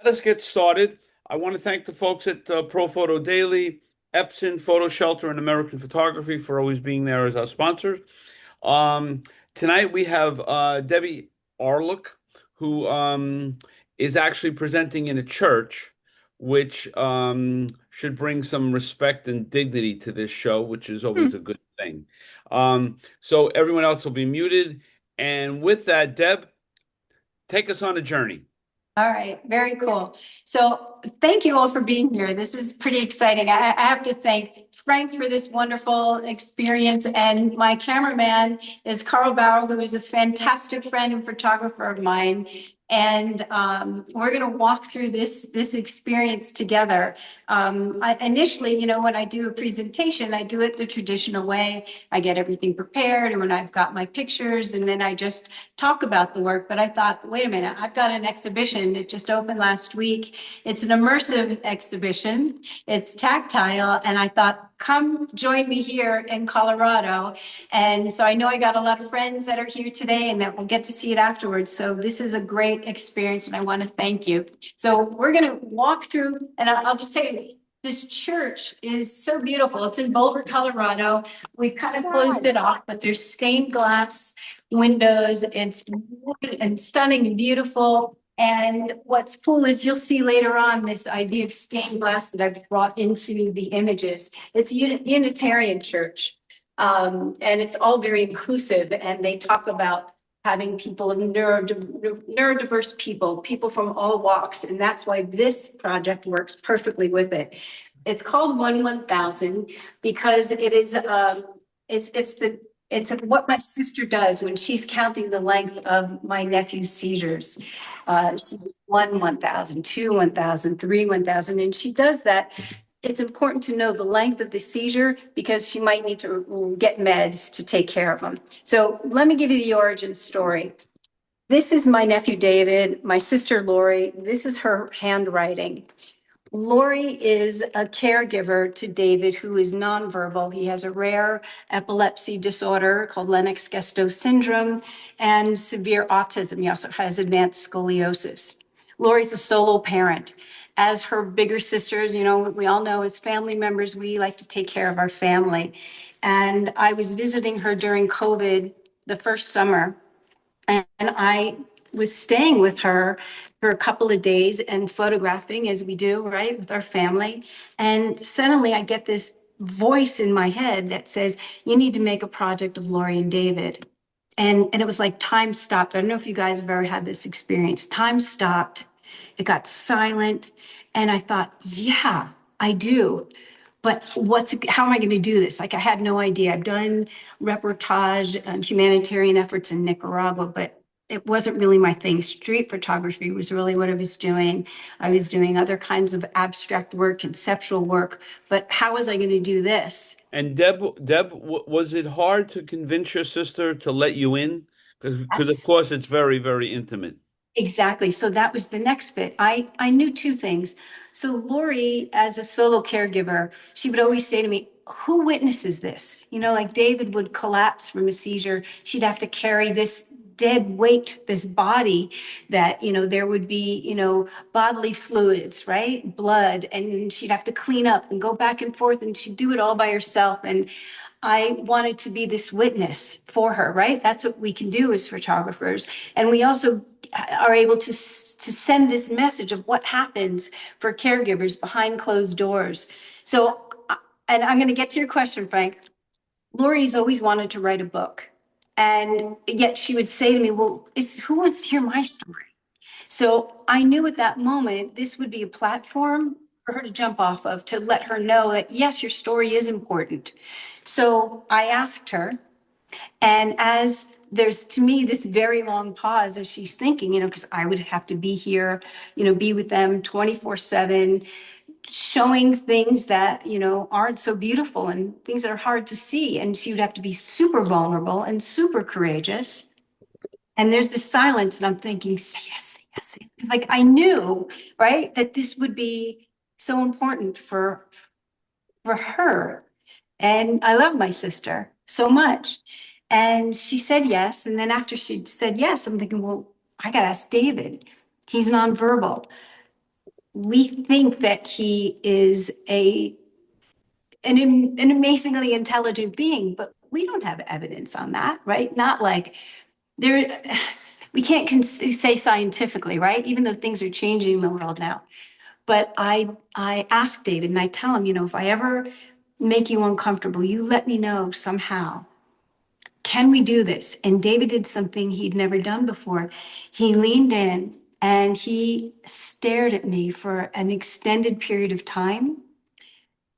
Let us get started. I want to thank the folks at Pro Photo Daily, Epson, Photo Shelter, and American Photography for always being there as our sponsors. Um, Tonight we have Debbie Arlook, who is actually presenting in a church, which should bring some respect and dignity to this show, which is Hmm. always a good thing. So everyone else will be muted. And with that, Deb, take us on a journey. All right, very cool. So thank you all for being here. This is pretty exciting. I have to thank Frank for this wonderful experience, and my cameraman is Carl Bauer, who is a fantastic friend and photographer of mine. And we're going to walk through this experience together. Initially, when I do a presentation, I do it the traditional way. I get everything prepared, and when I've got my pictures, and then I just talk about the work. But I thought, wait a minute, I've got an exhibition. It just opened last week. It's an immersive exhibition. It's tactile. And I thought, come join me here in Colorado. And so I know I got a lot of friends that are here today and that will get to see it afterwards. So this is a great experience and I want to thank you. So we're going to walk through, and I'll just tell you, this church is so beautiful. It's in Boulder, Colorado. We've kind of closed it off, but there's stained glass windows. It's wood and stunning and beautiful. And what's cool is you'll see later on this idea of stained glass that I've brought into the images. It's a Unitarian church. And it's all very inclusive. And they talk about having people of neurodiverse people from all walks. And that's why this project works perfectly with it. It's called 1-1000 because it is, it's what my sister does when she's counting the length of my nephew's seizures. She's 1-1000, 2-1000, 3-1000, and she does that. It's important to know the length of the seizure because she might need to get meds to take care of them. So let me give you the origin story. This is my nephew David, my sister Lori. This is her handwriting. Lori is a caregiver to David who is nonverbal. He has a rare epilepsy disorder called Lennox-Gastaut syndrome and severe autism. He also has advanced scoliosis. Lori's a solo parent. As her bigger sisters, we all know as family members, we like to take care of our family. And I was visiting her during COVID the first summer, and I was staying with her for a couple of days and photographing as we do, right, with our family. And suddenly I get this voice in my head that says, you need to make a project of Lori and David. And it was like time stopped. I don't know if you guys have ever had this experience. Time stopped. It got silent. And I thought, yeah, I do. But how am I going to do this? Like, I had no idea. I've done reportage and humanitarian efforts in Nicaragua, but it wasn't really my thing. Street photography was really what I was doing. I was doing other kinds of abstract work, conceptual work, but how was I going to do this? And Deb, was it hard to convince your sister to let you in? Because of That's course it's very, very intimate. exactly. So that was the next bit. I knew two things. So Lori, as a solo caregiver, she would always say to me, who witnesses this? Like David would collapse from a seizure. She'd have to carry this dead weight, this body that, there would be, bodily fluids, right? Blood, and she'd have to clean up and go back and forth, and she'd do it all by herself. And I wanted to be this witness for her, right? That's what we can do as photographers. And we also are able to send this message of what happens for caregivers behind closed doors. So, and I'm going to get to your question, Frank. Lori's always wanted to write a book. And yet she would say to me, well, who wants to hear my story? So I knew at that moment, this would be a platform for her to jump off of, to let her know that, yes, your story is important. So I asked her, and as there's to me this very long pause as she's thinking, because I would have to be here, be with them 24/7, showing things that, aren't so beautiful and things that are hard to see. And she would have to be super vulnerable and super courageous. And there's this silence, and I'm thinking, say yes, say yes, say yes. Because like I knew, right, that this would be so important for her. And I love my sister so much. And she said yes. And then after she said yes, I'm thinking, well, I got to ask David. He's nonverbal. we think that he is an amazingly intelligent being, but we don't have evidence on that, right? Not like there, we can't say scientifically, right? Even though things are changing in the world now. But I ask David and I tell him, if I ever make you uncomfortable, you let me know somehow. Can we do this? And David did something he'd never done before. He leaned in and he stared at me for an extended period of time.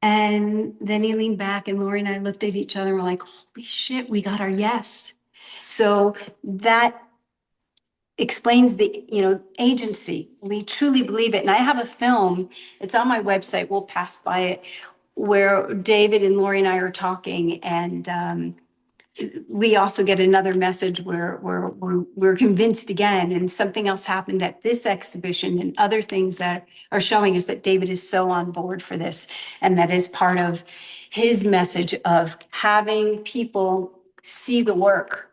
And then he leaned back, and Lori and I looked at each other and we're like, holy shit, we got our yes. So that explains the, agency. We truly believe it. And I have a film, it's on my website, we'll pass by it, where David and Lori and I are talking, and we also get another message where we're convinced again, and something else happened at this exhibition and other things that are showing us that David is so on board for this. And that is part of his message of having people see the work,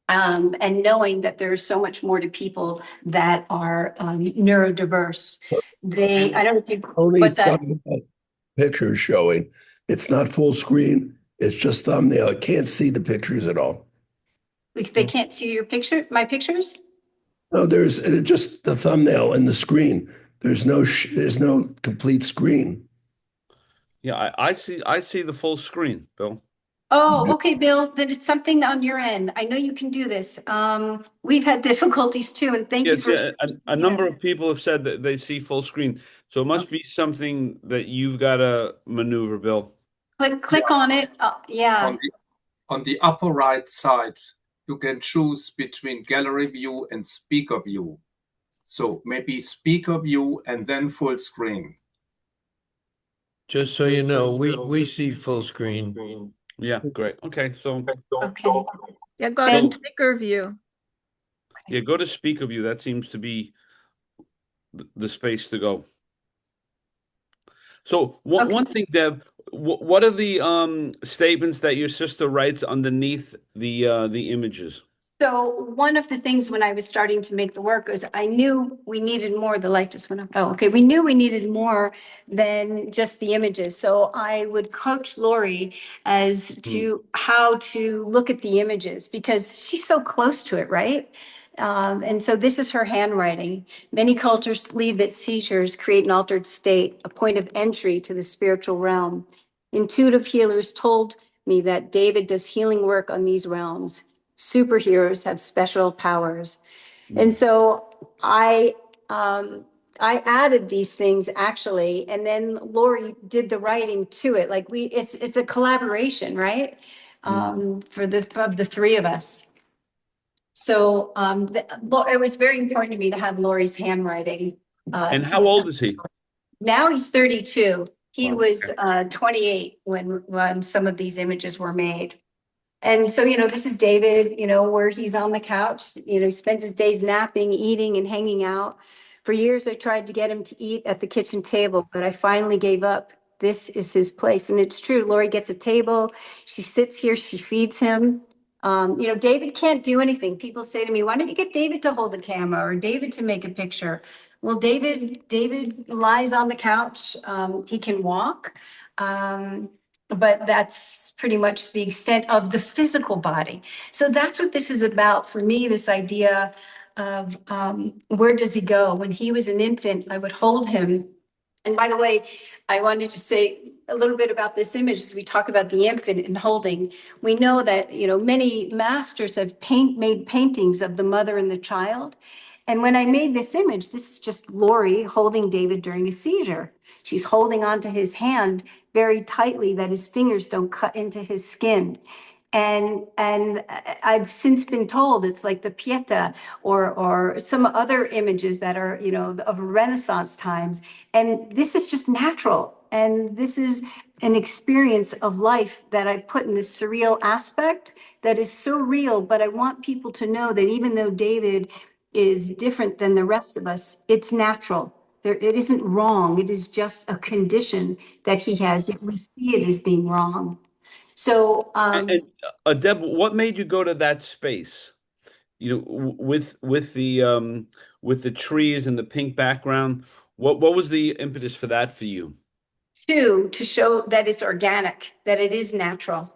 and knowing that there's so much more to people that are neurodiverse. I don't know if you, Only what's that? talking about pictures showing. It's not full screen. It's just thumbnail. I can't see the pictures at all. They can't see my pictures? No, there's just the thumbnail and the screen. There's no complete screen. Yeah, I see the full screen, Bill. Oh, okay, Bill, then it's something on your end. I know you can do this. We've had difficulties too, and thank you Yes, for. yeah, a number of people have said that they see full screen. So it must be something that you've got to maneuver, Bill. Click on it. Yeah. On the upper right side, you can choose between gallery view and speaker view. So maybe speaker view and then full screen. Just so you know, we see full screen. Yeah, great. Okay, so Okay. Yeah, go to Thank- speaker view. yeah, go to speaker view. That seems to be the space to go. So Okay. one thing, Deb, what are the statements that your sister writes underneath the images? So one of the things when I was starting to make the work was I knew we needed more. The light just went up. Oh, okay. We knew we needed more than just the images. So I would coach Lori as to how to look at the images because she's so close to it, right? And so this is her handwriting. Many cultures believe that seizures create an altered state, a point of entry to the spiritual realm. Intuitive healers told me that David does healing work on these realms. Superheroes have special powers. And so I added these things actually, and then Lori did the writing to it. Like it's a collaboration, right? For of the three of us. So it was very important to me to have Lori's handwriting. And how old is he? Now he's 32. He Wow. was 28 when some of these images were made. And so, this is David, where he's on the couch, he spends his days napping, eating, and hanging out. For years, I tried to get him to eat at the kitchen table, but I finally gave up. This is his place. And it's true. Lori gets a table. She sits here. She feeds him. David can't do anything. People say to me, why don't you get David to hold the camera or David to make a picture? Well, David lies on the couch. He can walk. But that's pretty much the extent of the physical body. So that's what this is about for me, this idea of where does he go? When he was an infant, I would hold him. And by the way, I wanted to say a little bit about this image as we talk about the infant and holding. We know that, many masters have made paintings of the mother and the child. And when I made this image, this is just Lori holding David during a seizure. She's holding onto his hand very tightly that his fingers don't cut into his skin. And I've since been told it's like the Pieta or some other images that are, of Renaissance times. And this is just natural. And this is an experience of life that I've put in this surreal aspect that is so real. But I want people to know that even though David is different than the rest of us, it's natural. It isn't wrong. It is just a condition that he has, yet we see it as being wrong. So, And Deb, what made you go to that space? With the trees and the pink background. What was the impetus for that for you? Two, to show that it's organic, that it is natural.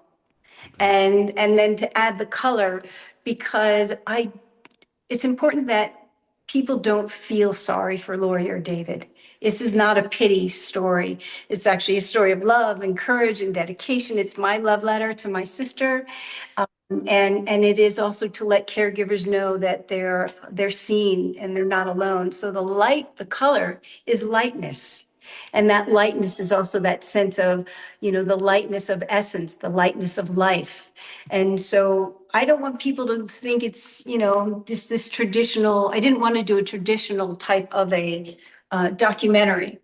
And then to add the color, because it's important that people don't feel sorry for Lori or David. This is not a pity story. It's actually a story of love and courage and dedication. It's my love letter to my sister. And it is also to let caregivers know that they're seen and they're not alone. So the color is lightness. And that lightness is also that sense of, the lightness of essence, the lightness of life. And so I don't want people to think it's, just this traditional, I didn't want to do a traditional type of a documentary.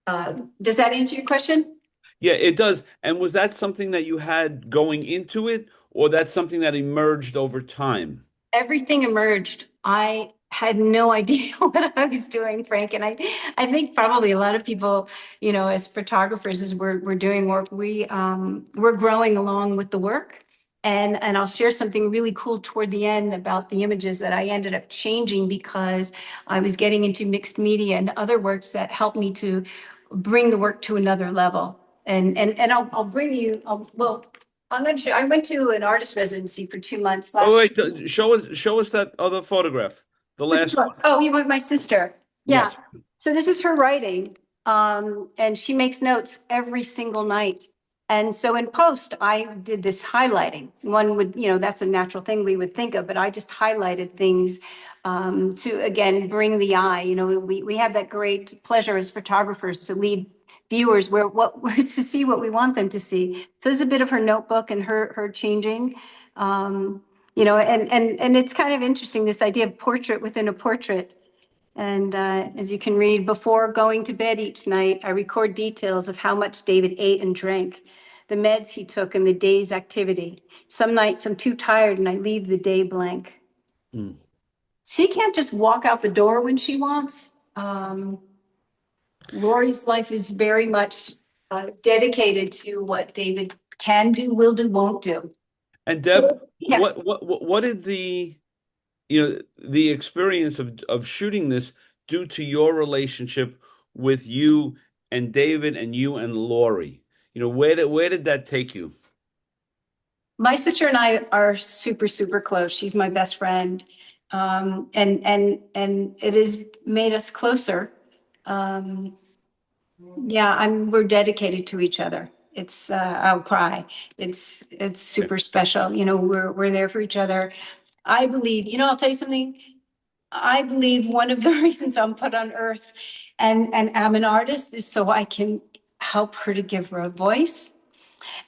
Does that answer your question? Yeah, it does. And was that something that you had going into it, or that's something that emerged over time? Everything emerged. I had no idea what I was doing, Frank. And I think probably a lot of people, as photographers, as we're doing work, we're growing along with the work. And I'll share something really cool toward the end about the images that I ended up changing because I was getting into mixed media and other works that helped me to bring the work to another level. And I'll bring you, well, I'm going to show, I went to an artist residency for 2 months Oh, last wait, show us that other photograph, the last one. Oh, you want my sister? Yeah. Yes. So this is her writing. And she makes notes every single night. And so in post, I did this highlighting. One would, that's a natural thing we would think of, but I just highlighted things to again bring the eye. We have that great pleasure as photographers to lead viewers where to see what we want them to see. So it's a bit of her notebook and her changing. And it's kind of interesting, this idea of portrait within a portrait. And as you can read, before going to bed each night, I record details of how much David ate and drank, the meds he took, and the day's activity. Some nights I'm too tired and I leave the day blank. Mm. She can't just walk out the door when she wants. Lori's life is very much dedicated to what David can do, will do, won't do. And Deb, Yeah. what did the experience of shooting this do to your relationship with you and David and you and Lori? Where did that take you? My sister and I are super, super close. She's my best friend. And it has made us closer. Yeah, we're dedicated to each other. I'll cry. It's super special. We're there for each other. I believe, I'll tell you something. I believe one of the reasons I'm put on earth and I'm an artist is so I can help her to give her a voice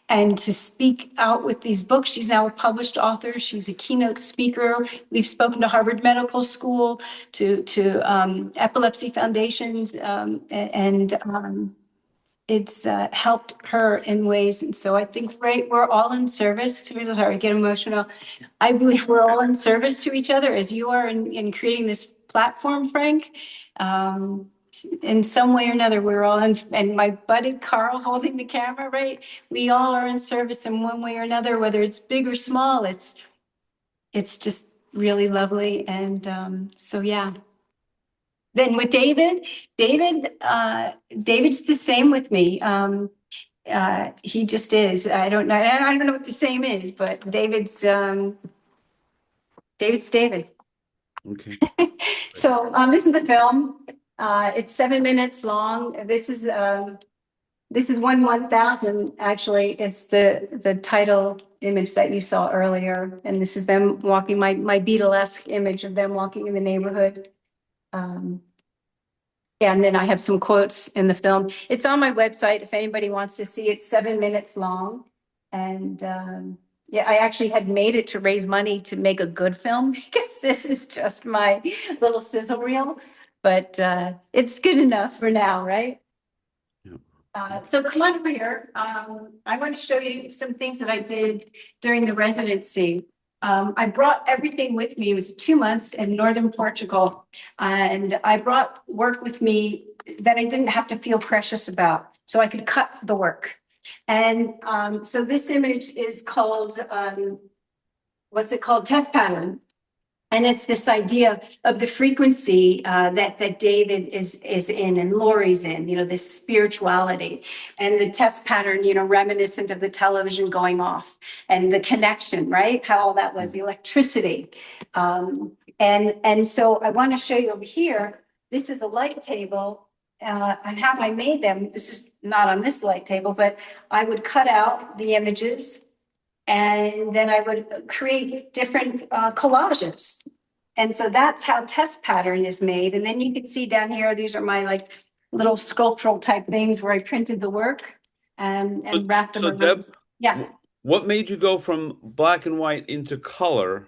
and to speak out with these books. She's now a published author. She's a keynote speaker. We've spoken to Harvard Medical School, to epilepsy foundations, and it's helped her in ways. And so I think, right, we're all in service to, sorry, I get emotional. I believe we're all in service to each other as you are in creating this platform, Frank. In some way or another, we're all in, and my buddy Carl holding the camera, right? We all are in service in one way or another, whether it's big or small. It's just really lovely. And so, yeah. Then with David's the same with me. He just is. I don't know what the same is, but David's David. Okay. So this is the film. It's 7 minutes long. This is 1/1000. Actually, it's the title image that you saw earlier, and this is them walking. My Beatlesque image of them walking in the neighborhood. And then I have some quotes in the film. It's on my website if anybody wants to see it. 7 minutes long. And yeah, I actually had made it to raise money to make a good film because this is just my little sizzle reel. But it's good enough for now, right? So come on over here. I want to show you some things that I did during the residency. I brought everything with me. It was 2 months in northern Portugal, and I brought work with me that I didn't have to feel precious about, so I could cut the work. And so this image is called, what's it called? Test pattern. And it's this idea of the frequency that David is in and Lori's in, this spirituality and the test pattern, reminiscent of the television going off and the connection, right? How all that was, the electricity. And so I want to show you over here, this is a light table. And how I made them, this is not on this light table, but I would cut out the images and then I would create different collages. And so that's how test pattern is made. And then you can see down here, these are my like little sculptural type things where I printed the work and wrapped them So around. Deb, Yeah. what made you go from black and white into color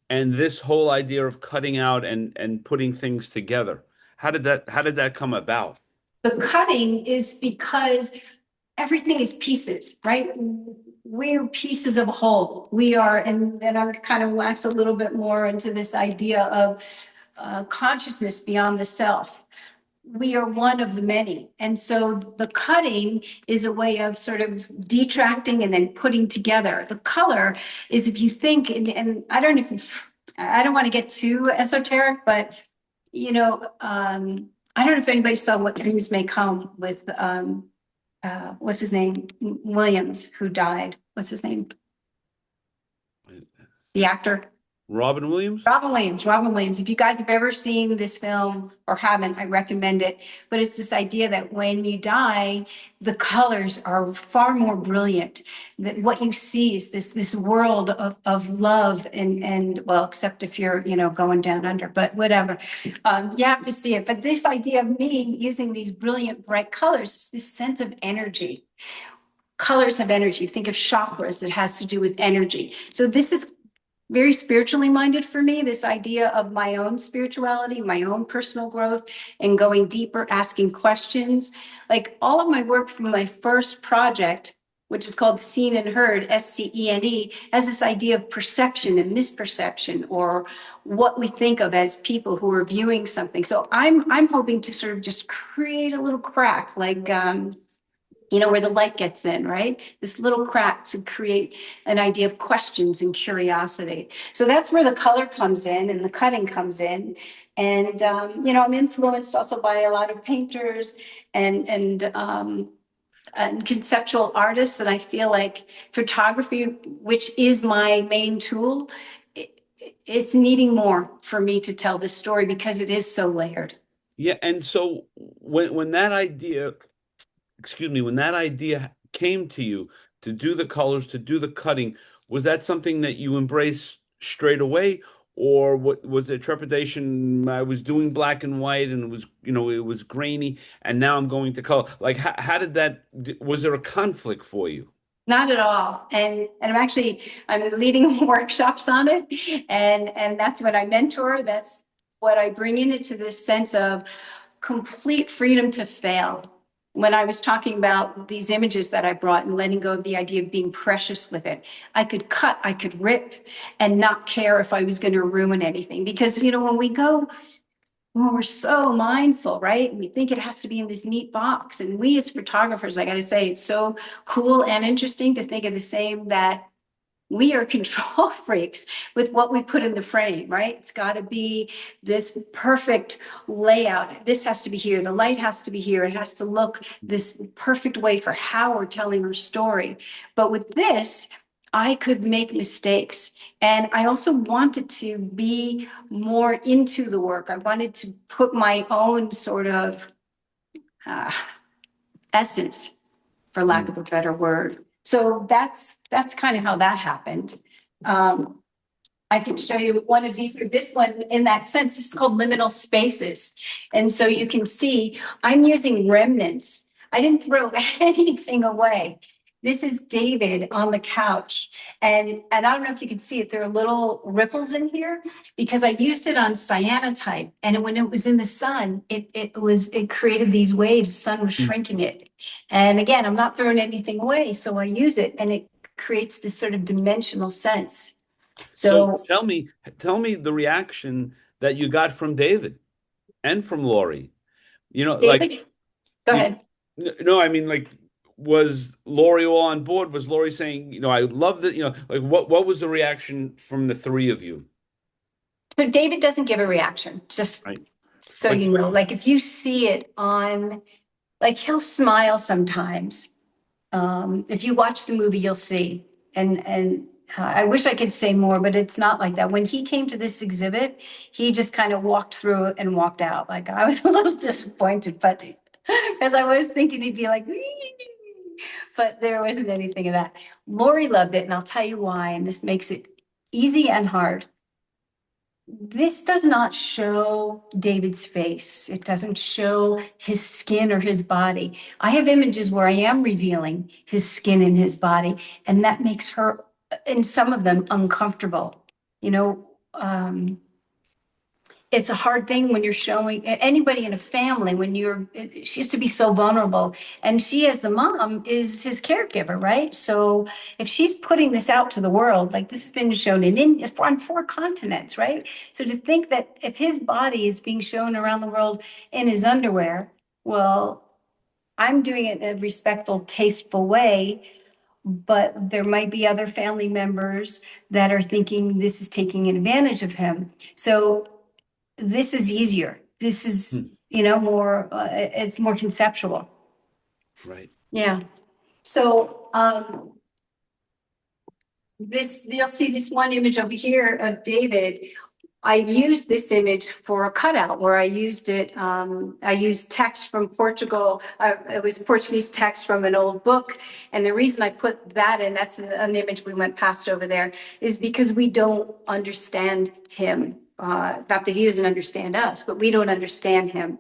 and this whole idea of cutting out and putting things together? How did that come about? The cutting is because everything is pieces, right? We're pieces of a whole. We are, and then I kind of wax a little bit more into this idea of consciousness beyond the self. We are one of the many. And so the cutting is a way of sort of detracting and then putting together. The color is, if you think, and I don't know if I don't want to get too esoteric, but I don't know if anybody saw What Dreams May Come with what's his name? Williams, who died. What's his name? The actor. Robin Williams? Robin Williams. If you guys have ever seen this film or haven't, I recommend it. But it's this idea that when you die, the colors are far more brilliant. That what you see is this world of love and well, except if you're, going down under, but whatever. You have to see it. But this idea of me using these brilliant, bright colors is this sense of energy. Colors have energy. Think of chakras. It has to do with energy. So this is very spiritually minded for me, this idea of my own spirituality, my own personal growth, and going deeper, asking questions. Like all of my work from my first project, which is called Seen and Heard, SCENE, has this idea of perception and misperception, or what we think of as people who are viewing something. So I'm hoping to sort of just create a little crack, like where the light gets in, right? This little crack to create an idea of questions and curiosity. So that's where the color comes in and the cutting comes in. And, I'm influenced also by a lot of painters and conceptual artists. And I feel like photography, which is my main tool, it's needing more for me to tell this story because it is so layered. Yeah, and so when that idea, excuse me, when that idea came to you to do the colors, to do the cutting, was that something that you embraced straight away, or what was there trepidation? I was doing black and white, and it was grainy, and now I'm going to color. Like, how did that? Was there a conflict for you? Not at all. And I'm leading workshops on it. And that's what I mentor. That's what I bring into this sense of complete freedom to fail. When I was talking about these images that I brought and letting go of the idea of being precious with it, I could cut, I could rip and not care if I was going to ruin anything. Because, when we're so mindful, right? We think it has to be in this neat box. And we as photographers, I got to say, it's so cool and interesting to think of the same, that we are control freaks with what we put in the frame, right? It's got to be this perfect layout. This has to be here. The light has to be here. It has to look this perfect way for how we're telling our story. But with this, I could make mistakes. And I also wanted to be more into the work. I wanted to put my own sort of essence, for lack of a better word. So that's kind of how that happened. I can show you one of these, or this one in that sense. It's called liminal spaces. And so you can see I'm using remnants. I didn't throw anything away. This is David on the couch. And I don't know if you can see it. There are little ripples in here because I used it on cyanotype. And when it was in the sun, it created these waves. The sun was shrinking it. And again, I'm not throwing anything away. So I use it and it creates this sort of dimensional sense. So tell me the reaction that you got from David and from Lori. David, go ahead. No, I mean, like, was Lori all on board? Was Lori saying, I love that, like what was the reaction from the three of you? So David doesn't give a reaction, just Right. so But you know, like if you see it on, like he'll smile sometimes. If you watch the movie, you'll see. And I wish I could say more, but it's not like that. When he came to this exhibit, he just kind of walked through it and walked out. Like I was a little disappointed, but because I was thinking he'd be like, "Wee," but there wasn't anything of that. Lori loved it, and I'll tell you why. And this makes it easy and hard. This does not show David's face. It doesn't show his skin or his body. I have images where I am revealing his skin and his body, and that makes her, and some of them, uncomfortable. You know, it's a hard thing when you're showing anybody in a family when she has to be so vulnerable, and she as the mom is his caregiver, right? So if she's putting this out to the world, like this has been shown on 4 continents, right? So to think that if his body is being shown around the world in his underwear, well, I'm doing it in a respectful, tasteful way, but there might be other family members that are thinking this is taking advantage of him. So this is easier. This is, more, it's more conceptual. right. Yeah. So, you'll see this one image over here of David. I used this image for a cutout where I used it. I used text from Portugal. It was Portuguese text from an old book. And the reason I put that in, that's an image we went past over there, is because we don't understand him. Not that he doesn't understand us, but we don't understand him.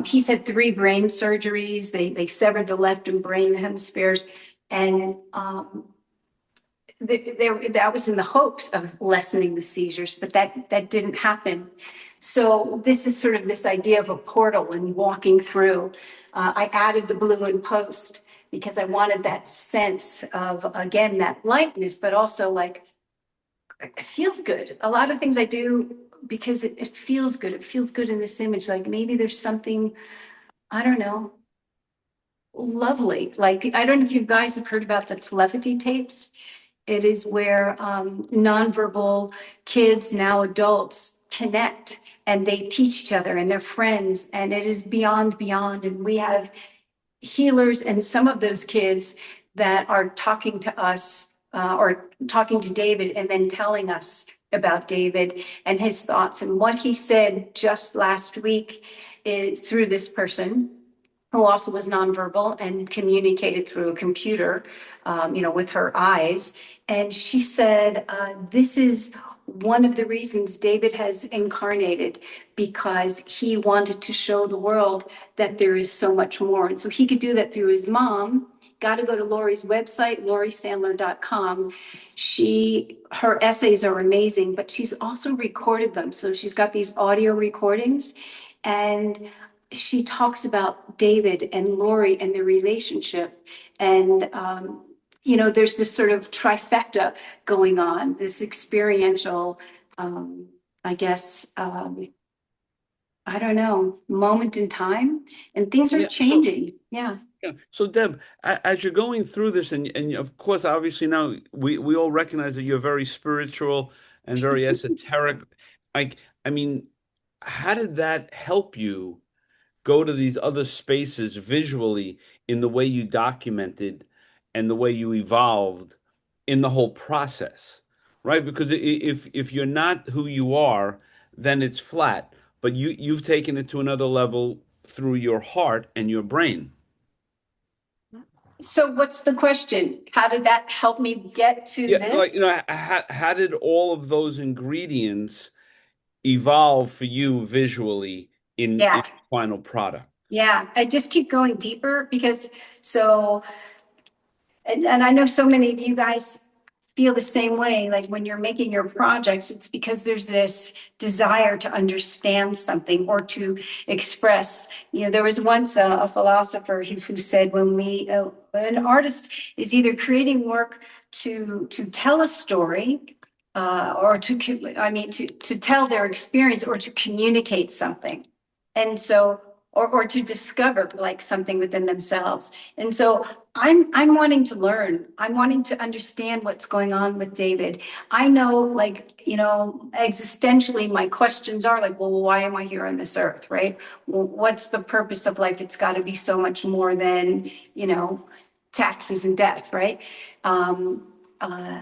He's had 3 brain surgeries. They severed the left and brain hemispheres. And that was in the hopes of lessening the seizures, but that didn't happen. So this is sort of this idea of a portal and walking through. I added the blue in post because I wanted that sense of, again, that lightness, but also like, it feels good. A lot of things I do because it feels good. It feels good in this image. Like maybe there's something, I don't know, lovely. Like, I don't know if you guys have heard about the telepathy tapes. It is where nonverbal kids, now adults, connect and they teach each other and they're friends, and it is beyond. And we have healers and some of those kids that are talking to us or talking to David and then telling us about David and his thoughts. And what he said just last week is through this person who also was nonverbal and communicated through a computer, with her eyes. And she said, this is one of the reasons David has incarnated, because he wanted to show the world that there is so much more. And so he could do that through his mom. Got to go to Lori's website, lorisandler.com. Her essays are amazing, but she's also recorded them. So she's got these audio recordings, and she talks about David and Lori and their relationship. And, there's this sort of trifecta going on, this experiential, I guess, I don't know, moment in time, and things are changing. Yeah. Yeah. So Deb, as you're going through this, and of course, obviously now we all recognize that you're very spiritual and very esoteric. Like, I mean, how did that help you go to these other spaces visually in the way you documented and the way you evolved in the whole process, right? Because if you're not who you are, then it's flat. But you've taken it to another level through your heart and your brain. So what's the question? How did that help me get to Like this? how did all of those ingredients evolve for you visually in Yeah. the final product? Yeah. I just keep going deeper because and I know so many of you guys feel the same way. Like when you're making your projects, it's because there's this desire to understand something or to express. There was once a philosopher who said, an artist is either creating work to tell a story, or to tell their experience or to communicate something. And so or to discover like something within themselves. And so I'm wanting to learn. I'm wanting to understand what's going on with David. I know, like, existentially, my questions are like, well, why am I here on this earth, right? Well, what's the purpose of life? It's got to be so much more than, taxes and death, right? Um, uh,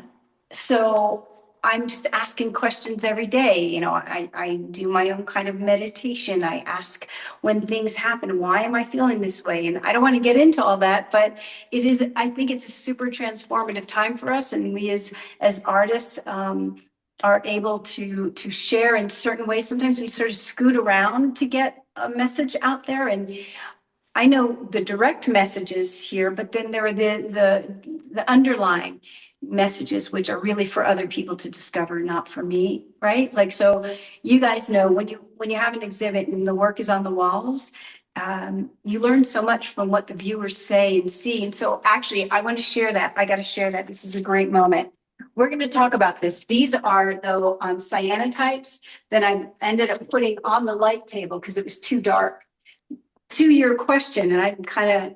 so I'm just asking questions every day. I do my own kind of meditation. I ask when things happen, why am I feeling this way? And I don't want to get into all that, but I think it's a super transformative time for us. And we as artists, are able to share in certain ways. Sometimes we sort of scoot around to get a message out there. And I know the direct messages here, but then there are the underlying messages, which are really for other people to discover, not for me, right? Like, so you guys know when you have an exhibit and the work is on the walls, you learn so much from what the viewers say and see. And so actually, I want to share that. I got to share that. This is a great moment. We're going to talk about this. These are, though, cyanotypes that I ended up putting on the light table because it was too dark. To your question, and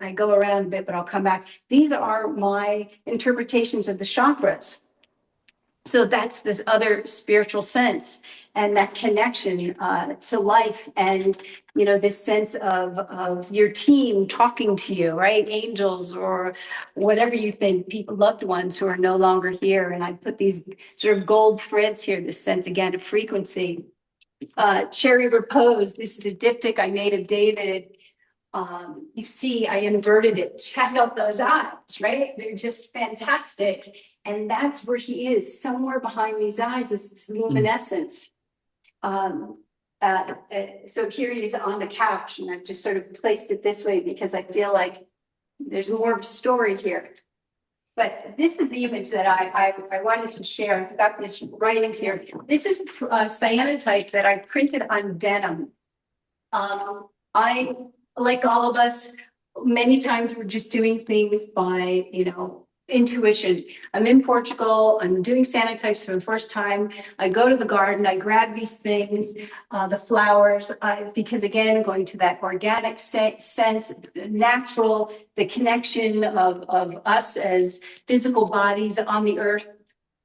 I go around a bit, but I'll come back. These are my interpretations of the chakras. So that's this other spiritual sense and that connection to life, and this sense of your team talking to you, right? Angels or whatever you think, people, loved ones who are no longer here. And I put these sort of gold threads here, this sense again of frequency. Cherry repose. This is the diptych I made of David. You see, I inverted it. Check out those eyes, right? They're just fantastic. And that's where he is. Somewhere behind these eyes is this luminescence. So here he is on the couch, and I've just sort of placed it this way because I feel like there's more of a story here. But this is the image that I wanted to share. I've got this writings here. This is cyanotype that I printed on denim. I, like all of us, many times we're just doing things by, intuition. I'm in Portugal. I'm doing cyanotypes for the first time. I go to the garden. I grab these things, the flowers, because again, going to that organic sense, natural, the connection of us as physical bodies on the earth.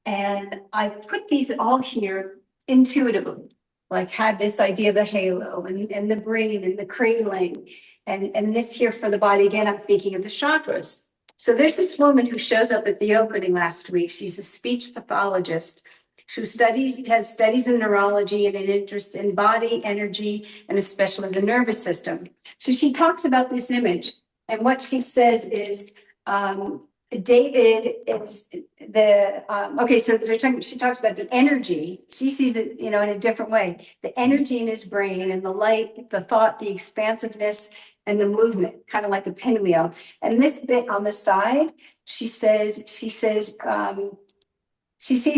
And I put these all here intuitively, like had this idea of the halo and the brain and the cradling and this here for the body. Again, I'm thinking of the chakras. So there's this woman who shows up at the opening last week. She's a speech pathologist who has studies in neurology and an interest in body, energy, and especially the nervous system. So she talks about this image. And what she says is, David is okay, so she talks about the energy. She sees it, in a different way. The energy in his brain and the light, the thought, the expansiveness, and the movement, kind of like a pinwheel. And this bit on the side, she says, she sees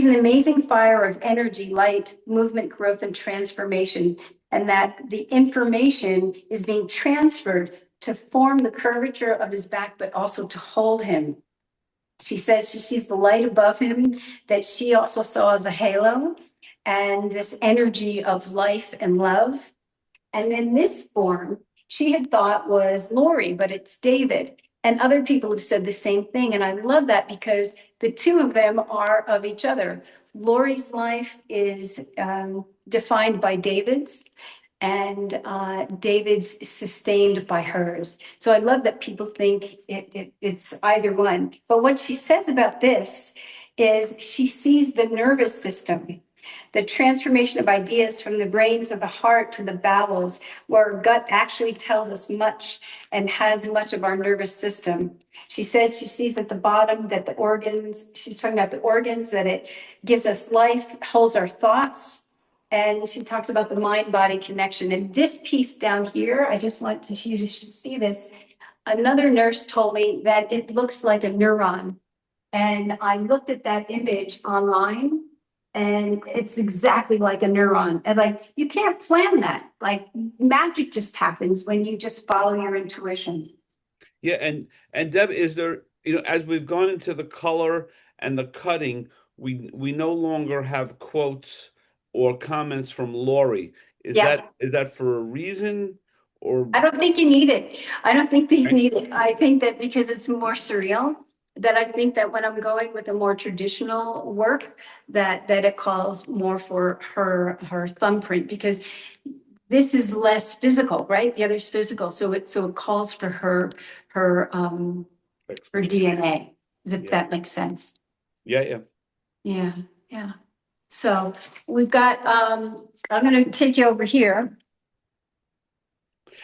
an amazing fire of energy, light, movement, growth, and transformation, and that the information is being transferred to form the curvature of his back, but also to hold him. She says she sees the light above him that she also saw as a halo, and this energy of life and love. And then this form she had thought was Lori, but it's David. And other people have said the same thing. And I love that because the two of them are of each other. Lori's life is defined by David's, and David's sustained by hers. So I love that people think it's either one. But what she says about this is she sees the nervous system, the transformation of ideas from the brains of the heart to the bowels, where our gut actually tells us much and has much of our nervous system. She says she sees at the bottom that the organs, she's talking about the organs, that it gives us life, holds our thoughts. And she talks about the mind-body connection. And this piece down here, I just want to, you should see this. Another nurse told me that it looks like a neuron. And I looked at that image online, and it's exactly like a neuron. And like, you can't plan that. Like, magic just happens when you just follow your intuition. Yeah, and Deb, is there, as we've gone into the color and the cutting, we no longer have quotes or comments from Lori. Is Yeah. that for a reason, or I don't think you need it. I don't think these Okay. need it. I think that because it's more surreal, that I think that when I'm going with a more traditional work, that it calls more for her thumbprint, because this is less physical, right? The other's physical, so it calls for her DNA, if Yeah. that makes sense. Yeah. Yeah, yeah. So we've got, I'm gonna take you over here,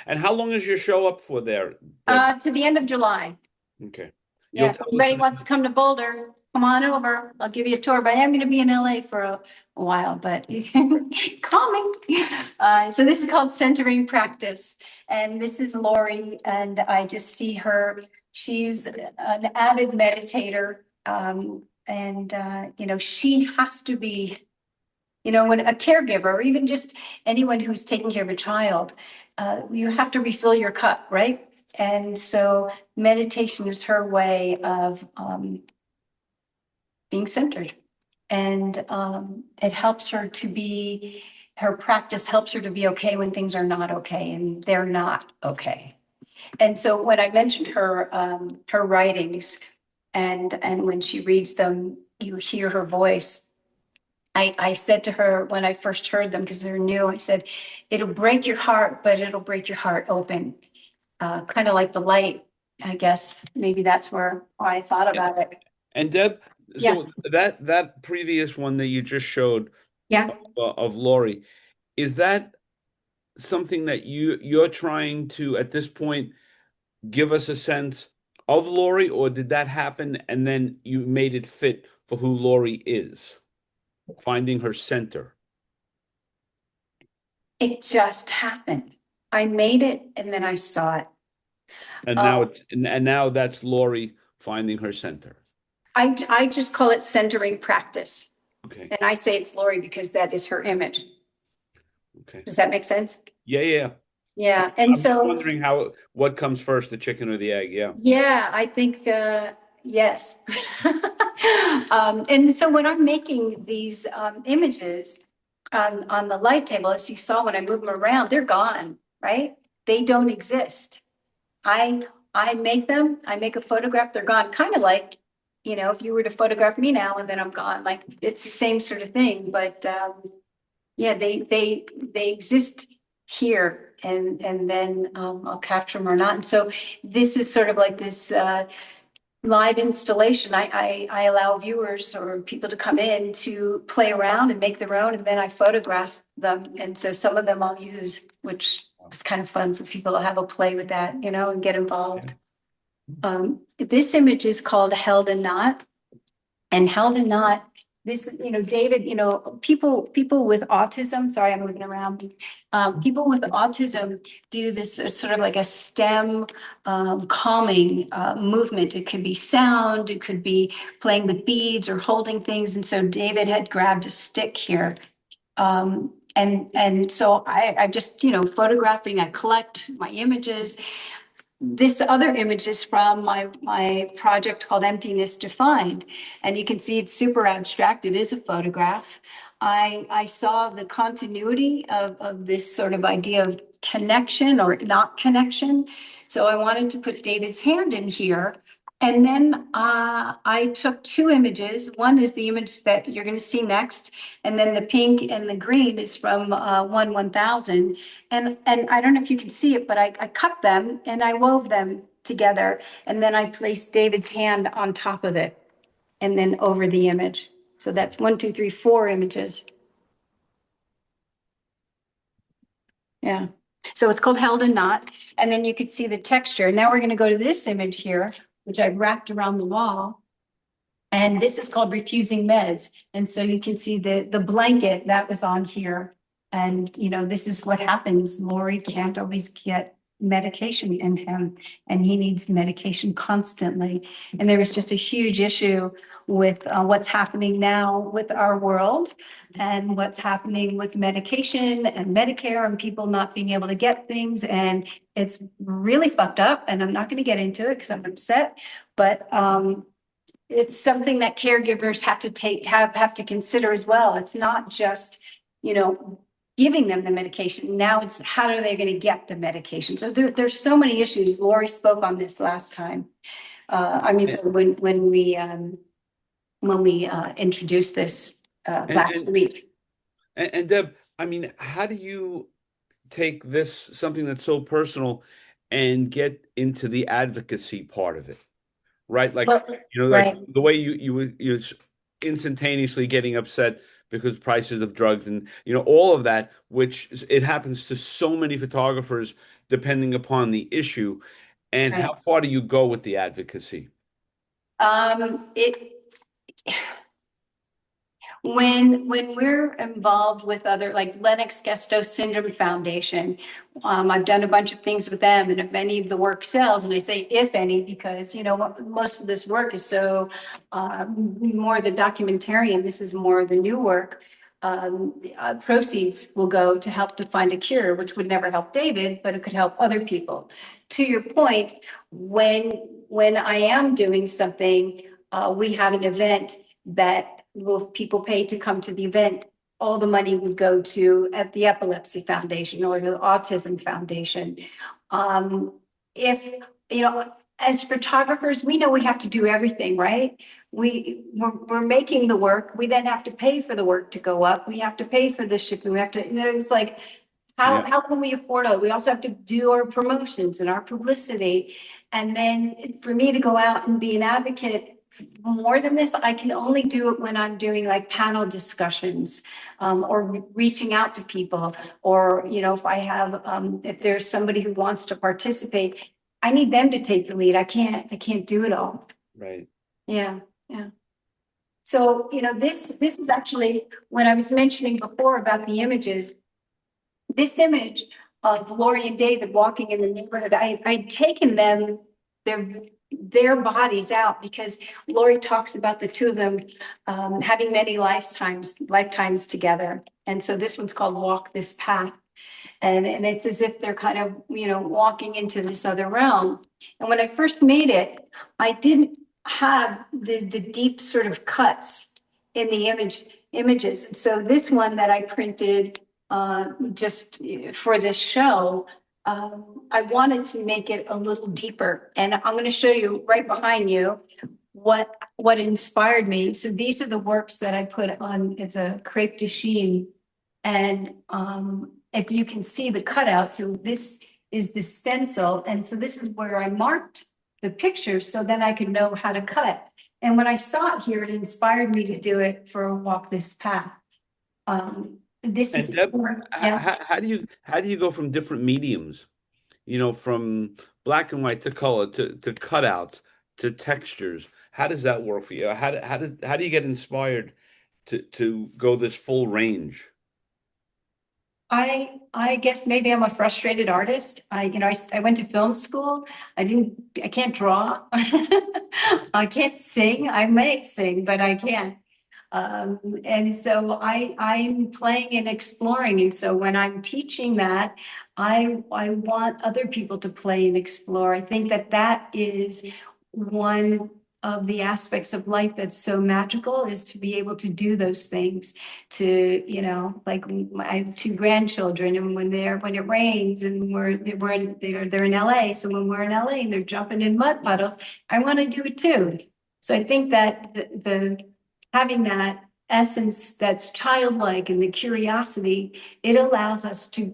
And how long is your show up for there, Deb? to the end of July. Okay. Yeah, You'll if tell us. anybody wants to come to Boulder, come on over. I'll give you a tour, but I am gonna be in LA for a while, but call me. So this is called Centering Practice, and this is Lori, and I just see her. She's an avid meditator, and you know, she has to be, you know, when a caregiver, or even just anyone who's taking care of a child, you have to refill your cup, right? And so meditation is her way of being centered. And it helps her to be, her practice helps her to be okay when things are not okay, and they're not okay. And so when I mentioned her writings, and when she reads them, you hear her voice. I said to her when I first heard them, because they're new, I said, it'll break your heart, but it'll break your heart open. Kind of like the light, I guess. Maybe that's where I thought about it. And Deb, so Yes. that previous one that you just showed Yeah. of Lori, is that something that you're trying to at this point give us a sense of Lori, or did that happen and then you made it fit for who Lori is, finding her center? It just happened. I made it and then I saw it. And now Um, it's and now that's Lori finding her center. I just call it centering practice. Okay. And I say it's Lori because that is her image. Okay. Does that make sense? Yeah. Yeah. And I'm just so, wondering what comes first, the chicken or the egg? Yeah. yeah, I think, yes. And so when I'm making these images on the light table, as you saw when I move them around, they're gone, right? They don't exist. I make them, I make a photograph, they're gone, kind of like, you know, if you were to photograph me now and then I'm gone, like it's the same sort of thing, but yeah, they exist here, and then I'll capture them or not. And so this is sort of like this live installation. I allow viewers or people to come in to play around and make their own, and then I photograph them. And so some of them I'll use, which is kind of fun for people to have a play with that, you know, and get involved. This image is called Held and Not. And Held and Not, this, you know, David, you know, people with autism, sorry, I'm moving around. People with autism do this sort of like a stem calming movement. It could be sound, it could be playing with beads or holding things. And so David had grabbed a stick here. And so I just, you know, photographing, I collect my images. This other image is from my project called Emptiness Defined, and you can see it's super abstract. It is a photograph. I saw the continuity of this sort of idea of connection or not connection. So I wanted to put David's hand in here. And then I took two images. One is the image that you're going to see next, and then the pink and the green is from 1000. And I don't know if you can see it, but I cut them and I wove them together. And then I placed David's hand on top of it and then over the image. So that's 1, 2, 3, 4 images. Yeah. So it's called Held and Not. And then you could see the texture. Now we're going to go to this image here, which I've wrapped around the wall. And this is called Refusing Meds. And so you can see the blanket that was on here. And, you know, this is what happens. Lori can't always get medication in him, and he needs medication constantly. And there is just a huge issue with what's happening now with our world, and what's happening with medication and Medicare and people not being able to get things. And it's really fucked up. And I'm not going to get into it because I'm upset, but it's something that caregivers have to have to consider as well. It's not just, you know, giving them the medication. Now it's how are they going to get the medication? So there's so many issues. Lori spoke on this last time. So when we introduced this last And, week. and Deb, I mean, how do you take this, something that's so personal, and get into the advocacy part of it? Right? Like, Well, like right. the way you instantaneously getting upset because prices of drugs and, all of that, which it happens to so many photographers depending upon the issue. And Right. how far do you go with the advocacy? It when we're involved with other, like Lennox-Gastaut Syndrome Foundation, I've done a bunch of things with them, and if any of the work sells, and I say if any, because most of this work is so more the documentarian, this is more the new work. Proceeds will go to help to find a cure, which would never help David, but it could help other people. To your point, when I am doing something, we have an event that will people pay to come to the event, all the money would go to at the Epilepsy Foundation or the Autism Foundation. If as photographers, we know we have to do everything, right? We're making the work. We then have to pay for the work to go up. We have to pay for the shipping. We have to, it's like, Yeah. how can we afford it? We also have to do our promotions and our publicity. And then for me to go out and be an advocate more than this, I can only do it when I'm doing like panel discussions, or reaching out to people, or, if I have, if there's somebody who wants to participate, I need them to take the lead. I can't do it all. Right. Yeah. So, this is actually, when I was mentioning before about the images, this image of Lori and David walking in the neighborhood, I'd taken them, their bodies out, because Lori talks about the two of them having many lifetimes together. And so this one's called Walk This Path. And it's as if they're kind of, walking into this other realm. And when I first made it, I didn't have the deep sort of cuts in the images. So this one that I printed just for this show, I wanted to make it a little deeper. And I'm going to show you right behind you what inspired me. So these are the works that I put on. It's a crepe de chine. And if you can see the cutout, so this is the stencil. And so this is where I marked the pictures so then I could know how to cut. And when I saw it here, it inspired me to do it for Walk This Path. This is And Deb, yeah. how do you go from different mediums, from black and white to color to cutouts to textures? How does that work for you? How do you get inspired to go this full range? I guess maybe I'm a frustrated artist. I went to film school. I can't draw. I can't sing. I may sing, but I can't. And so I'm playing and exploring. And so when I'm teaching that, I want other people to play and explore. I think that is one of the aspects of life that's so magical, is to be able to do those things, to, like I have two grandchildren, and when it rains and they're in LA. So when we're in LA and they're jumping in mud puddles, I want to do it too. So I think that the having that essence that's childlike and the curiosity, it allows us to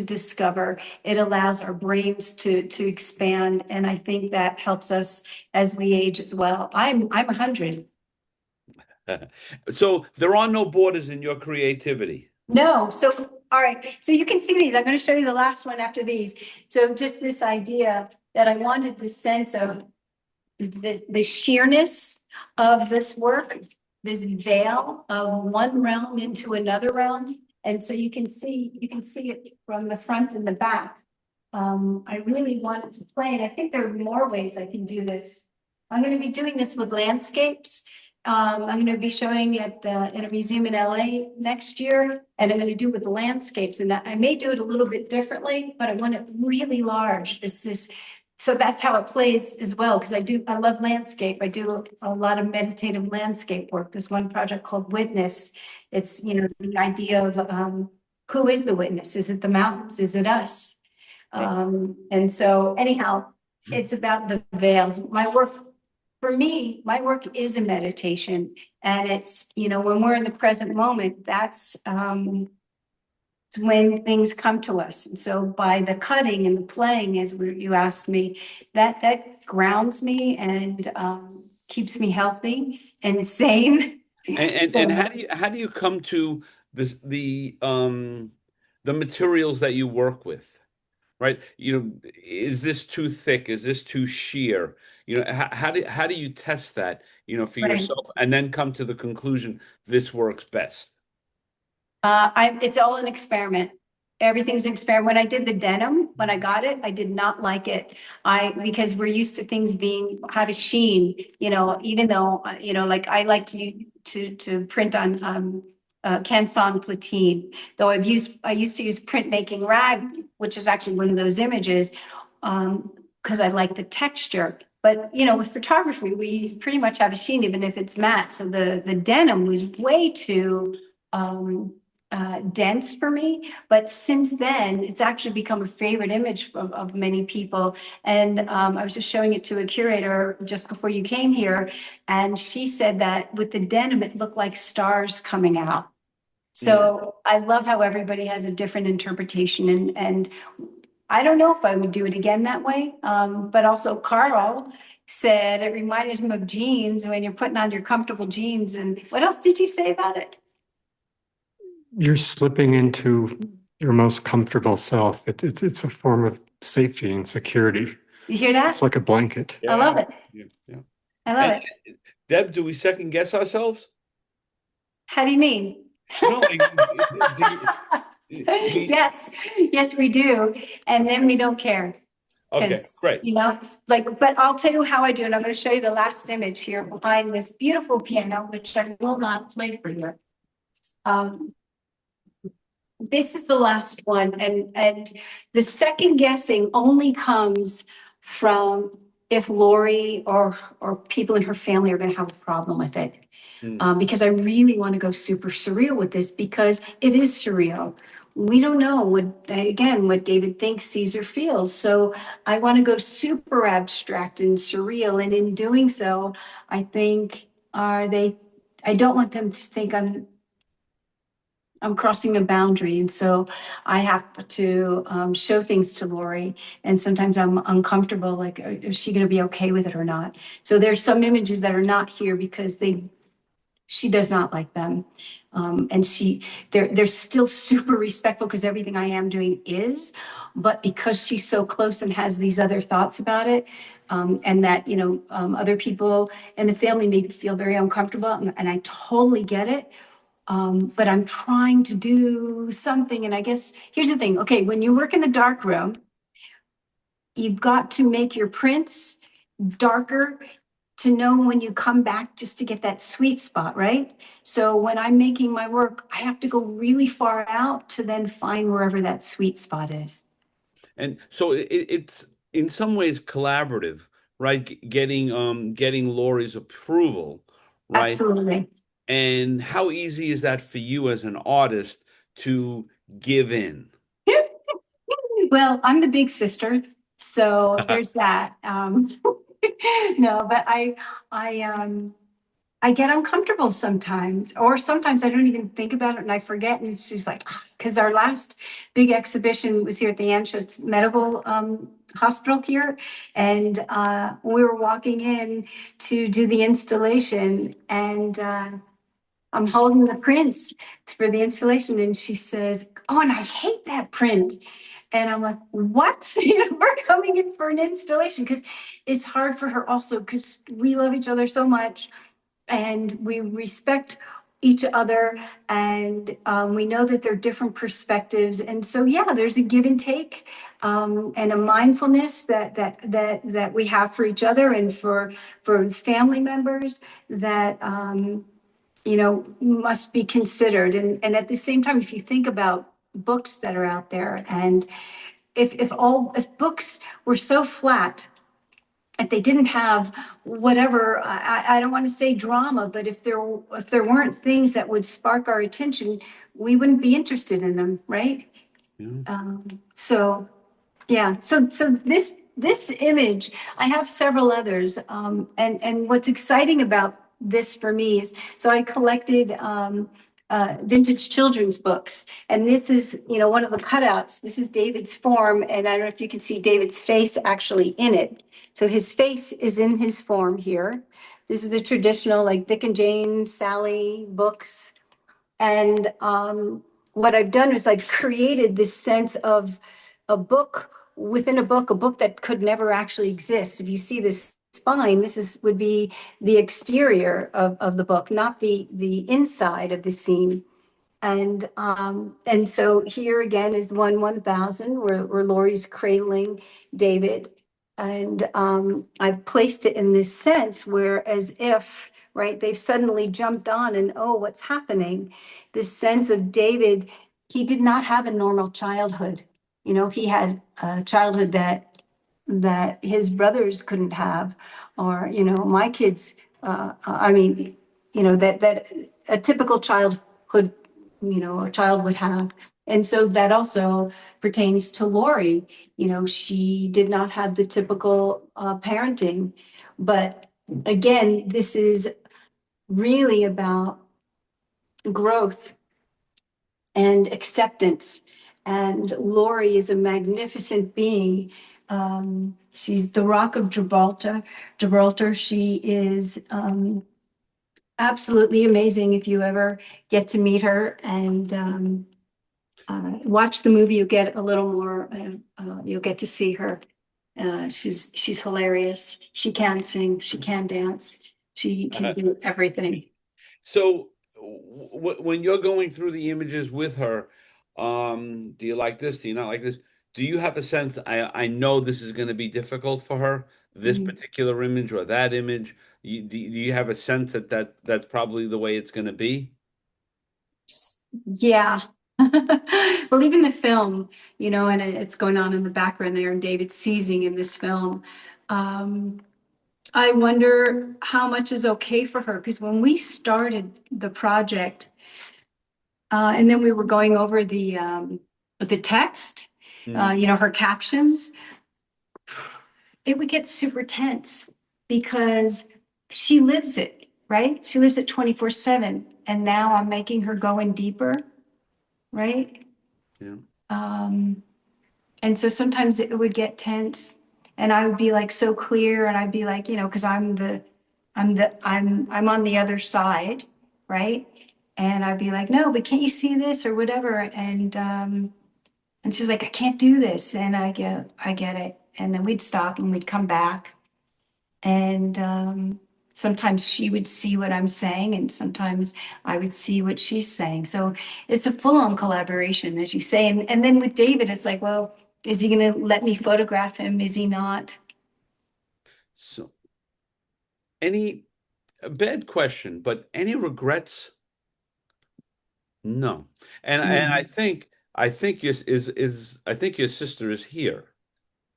discover, it allows our brains to expand. And I think that helps us as we age as well. I'm 100. So there are no borders in your creativity. No. So, all right. So you can see these. I'm going to show you the last one after these. So just this idea that I wanted the sense of the sheerness of this work, this veil of one realm into another realm. And so you can see it from the front and the back. I really wanted to play, and I think there are more ways I can do this. I'm going to be doing this with landscapes. I'm going to be showing it in a museum in LA next year, and I'm going to do it with landscapes. And I may do it a little bit differently, but I want it really large. So that's how it plays as well, because I love landscape. I do a lot of meditative landscape work. There's one project called Witness. It's, the idea of who is the witness? Is it the mountains? Is it us? And so anyhow, it's about the veils. My work, for me, my work is a meditation. And it's, when we're in the present moment, that's it's when things come to us. And so by the cutting and the playing, as you asked me, that grounds me and keeps me healthy and sane. And how do you come to this the materials that you work with? Right? Is this too thick? Is this too sheer? How do you test that, for Right. yourself and then come to the conclusion this works best? It's all an experiment. Everything's an experiment. When I did the denim, when I got it, I did not like it. Because we're used to things being have a sheen, even though, like I like to print on Canson platine, though I used to use printmaking rag, which is actually one of those images, because I like the texture. But with photography, we pretty much have a sheen, even if it's matte. So the denim was way too dense for me. But since then, it's actually become a favorite image of many people. And I was just showing it to a curator just before you came here, and she said that with the denim, it looked like stars coming out. So I love how everybody has a different interpretation, and I don't know if I would do it again that way. But also Carl said it reminded him of jeans when you're putting on your comfortable jeans. And what else did you say about it? You're slipping into your most comfortable self. It's a form of safety and security. You hear that? It's like a blanket. I love it. Yeah. I love And, it. Deb, do we second guess ourselves? How do you mean? Yes, we do. And then we don't care. Okay, great. But I'll tell you how I do it. I'm going to show you the last image here behind this beautiful piano, which I will not play for you. This is the last one. And the second guessing only comes from if Lori or people in her family are going to have a problem with it. Because I really want to go super surreal with this, because it is surreal. We don't know what David thinks, sees, or feels. So I want to go super abstract and surreal. And in doing so, I think I don't want them to think I'm crossing a boundary. And so I have to show things to Lori. And sometimes I'm uncomfortable, like, is she going to be okay with it or not? So there's some images that are not here because she does not like them. And they're still super respectful because everything I am doing is, but because she's so close and has these other thoughts about it, and that, other people in the family maybe feel very uncomfortable, and I totally get it. But I'm trying to do something. And I guess here's the thing. Okay, when you work in the dark room, you've got to make your prints darker to know when you come back, just to get that sweet spot, right? So when I'm making my work, I have to go really far out to then find wherever that sweet spot is. And so it's in some ways collaborative, right? Getting Lori's approval, right? Absolutely. And how easy is that for you as an artist to give in? Well, I'm the big sister, so there's that. No, but I get uncomfortable sometimes, or sometimes I don't even think about it and I forget. And she's like, because our last big exhibition was here at the Anschutz Medical Hospital here. And we were walking in to do the installation, and I'm holding the prints for the installation. And she says, oh, and I hate that print. And I'm like, what? We're coming in for an installation, because it's hard for her also, because we love each other so much. And we respect each other, and we know that there are different perspectives. And so, yeah, there's a give and take, and a mindfulness that we have for each other and for family members that must be considered. And at the same time, if you think about books that are out there, and if books were so flat if they didn't have whatever, I don't want to say drama, but if there weren't things that would spark our attention, we wouldn't be interested in them, right? Yeah. So yeah, so this image, I have several others, and what's exciting about this for me is, so I collected vintage children's books, and this is, one of the cutouts. This is David's form, and I don't know if you can see David's face actually in it. So his face is in his form here. This is the traditional, like Dick and Jane, Sally books. And what I've done is I've created this sense of a book within a book that could never actually exist. If you see this spine, would be the exterior of the book, not the inside of the scene. And so here again is 1000 where Laurie's cradling David. And I've placed it in this sense where, as if, right, they've suddenly jumped on and, oh, what's happening? This sense of David, he did not have a normal childhood. He had a childhood that his brothers couldn't have, or, my kids, I mean, that a typical childhood, a child would have. And so that also pertains to Lori. She did not have the typical parenting. But again, this is really about growth and acceptance. And Lori is a magnificent being. She's the Rock of Gibraltar. She is absolutely amazing. If you ever get to meet her and watch the movie, you'll get a little more. You'll get to see her. She's hilarious. She can sing. She can dance. She can do everything. So when you're going through the images with her, do you like this? Do you not like this? Do you have a sense, I know this is going to be difficult for her, this Mhm. particular image or that image? Do you have a sense that's probably the way it's going to be? Yeah. Well, even the film, and it's going on in the background there, and David's seizing in this film. I wonder how much is okay for her, because when we started the project, and then we were going over the text, her captions, it would get super tense because she lives it, right? She lives it 24/7. And now I'm making her go in deeper, right? Yeah. And so sometimes it would get tense and I would be like so clear, and I'd be like, because I'm on the other side, right? And I'd be like, no, but can't you see this or whatever? And she was like, I can't do this. And I get it. And then we'd stop and we'd come back. And sometimes she would see what I'm saying, and sometimes I would see what she's saying. So it's a full-on collaboration, as you say. And then with David, it's like, well, is he going to let me photograph him? Is he not? So a bad question, but any regrets? No. And I think your sister is here.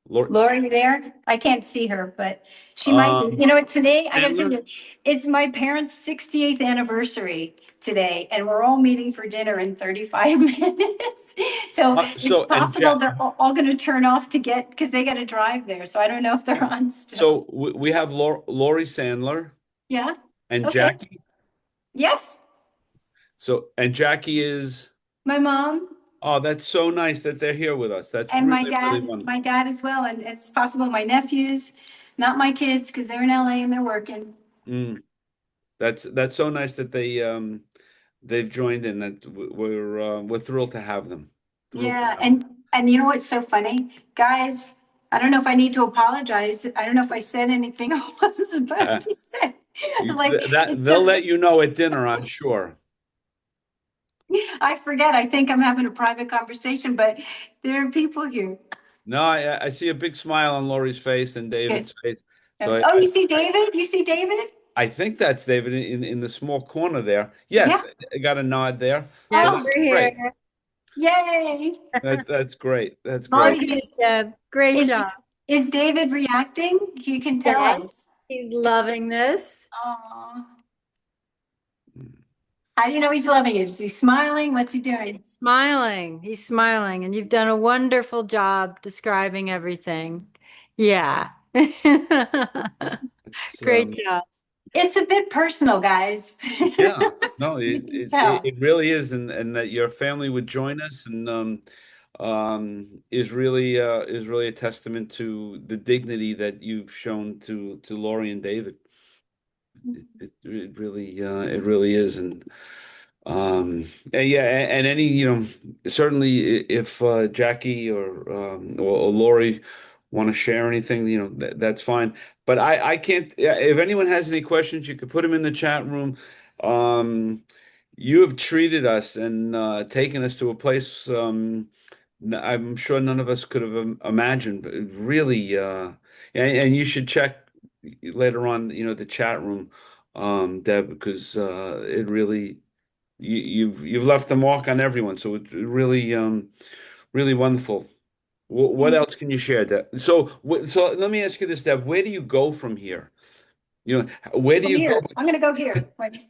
Lori there? I can't see her, but she might be. Um, You know what, today, I gotta tell Chandler? you, it's my parents' 68th anniversary today, and we're all meeting for dinner in 35 minutes. So it's And possible they're all gonna turn off because they gotta drive there, so I don't know if they're on still. So we have Lori Sandler Yeah, and okay, Jackie. yes, And Jackie is, my mom oh, that's so nice that they're here with us. That's and really, really wonderful. my dad as well, and it's possible my nephews, not my kids, because they're in LA and they're working. Mm, that's so nice that they've joined in. That we're thrilled to have them. Thrilled to Yeah, have them. and you know what's so funny? Guys, I don't know if I need to apologize. I don't know if I said anything I wasn't supposed to say. It's like, it's They'll so, let you know at dinner, I'm sure. I forget. I think I'm having a private conversation, but there are people here. No, I see a big smile on Lori's face and David's face. So Oh, you see David? Do you see David? I think that's David in the small corner there. Yeah. Yes, I got a nod there. So Oh, that's we're great. here. yay. That's great. That's Molly, great. Thank you, Deb. Great is, job. Is David reacting? You can tell Yes, us. he's loving this. Aw. How do you know he's loving it? Is he smiling? What's he doing? He's smiling. He's smiling, and you've done a wonderful job describing everything. Yeah. It's Great job. It's a bit personal, guys. yeah, no, You can tell. it really is, and that your family would join us, and is really a testament to the dignity that you've shown to Lori and David. It really is, and yeah, and any certainly if Jackie or Lori want to share anything, that's fine. But I can't. Yeah, if anyone has any questions, you could put them in the chat room. Um, you have treated us and taken us to a place I'm sure none of us could have imagined. But it really, and you should check later on, the chat room, Deb, because it really you've left the mark on everyone. So it's really really wonderful. What else can you share, Deb? So let me ask you this, Deb. Where do you go from here? Where do Go you go? here. I'm gonna go here. Wait.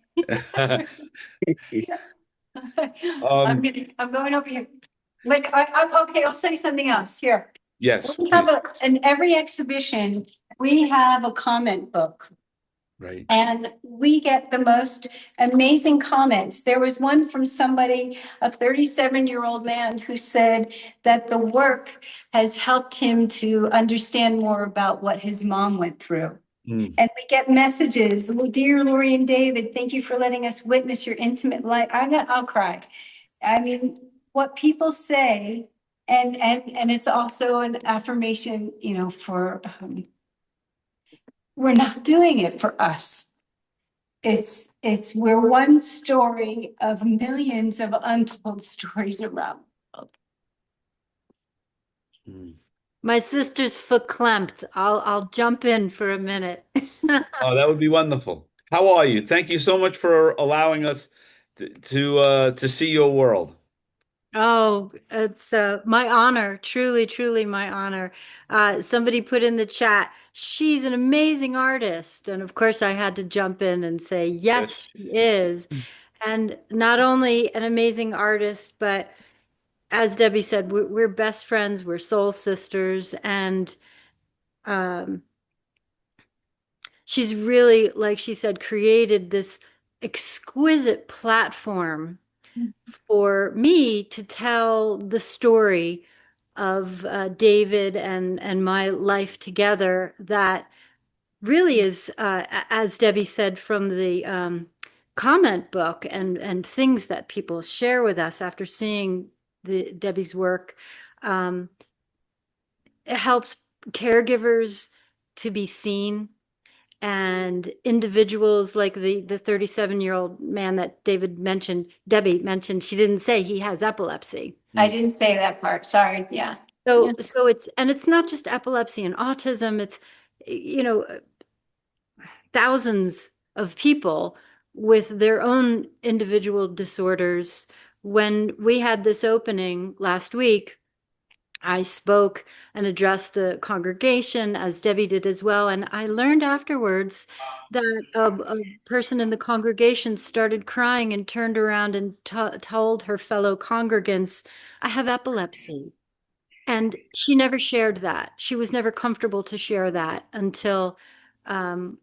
Um, I'm going over here. Like, okay, I'll say something else here. yes, We please. have in every exhibition, we have a comment book. Right. And we get the most amazing comments. There was one from somebody, a 37-year-old man, who said that the work has helped him to understand more about what his mom went through. Mm. And we get messages, "Dear Lori and David, thank you for letting us witness your intimate life." I'll cry. I mean, what people say, and it's also an affirmation, for we're not doing it for us. We're one story of millions of untold stories around the world. Mm. My sister's foot clamped. I'll jump in for a minute. Oh, that would be wonderful. How are you? Thank you so much for allowing us to see your world. Oh, it's my honor, truly, truly my honor. Somebody put in the chat, she's an amazing artist. And of course, I had to jump in and say, yes, Yes. she is. And not only an amazing artist, but as Debbie said, we're best friends, we're soul sisters. And um, she's really, like she said, created this exquisite platform for me to tell the story of David and my life together that really is, as Debbie said, from the comment book and things that people share with us after seeing Debbie's work. Um, it helps caregivers to be seen and individuals like the 37-year-old man that Debbie mentioned, she didn't say he has epilepsy. I didn't say that part, sorry, yeah. So it's not just epilepsy and autism, it's, you know, thousands of people with their own individual disorders. When we had this opening last week, I spoke and addressed the congregation, as Debbie did as well. And I learned afterwards that a person in the congregation started crying and turned around and told her fellow congregants, I have epilepsy. And she never shared that. She was never comfortable to share that until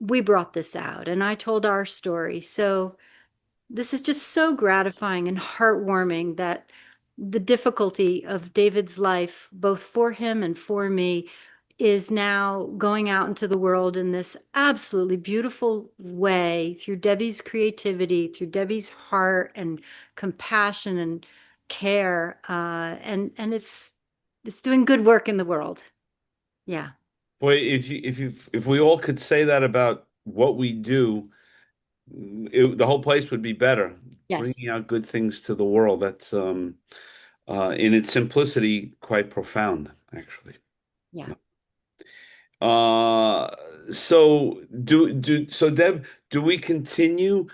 we brought this out and I told our story. So this is just so gratifying and heartwarming that the difficulty of David's life, both for him and for me, is now going out into the world in this absolutely beautiful way through Debbie's creativity, through Debbie's heart and compassion and care. And it's doing good work in the world. Yeah. Boy, if we all could say that about what we do, the whole place would be better. Yes. Bringing out good things to the world. That's in its simplicity quite profound, actually. Yeah. So Deb, do we continue?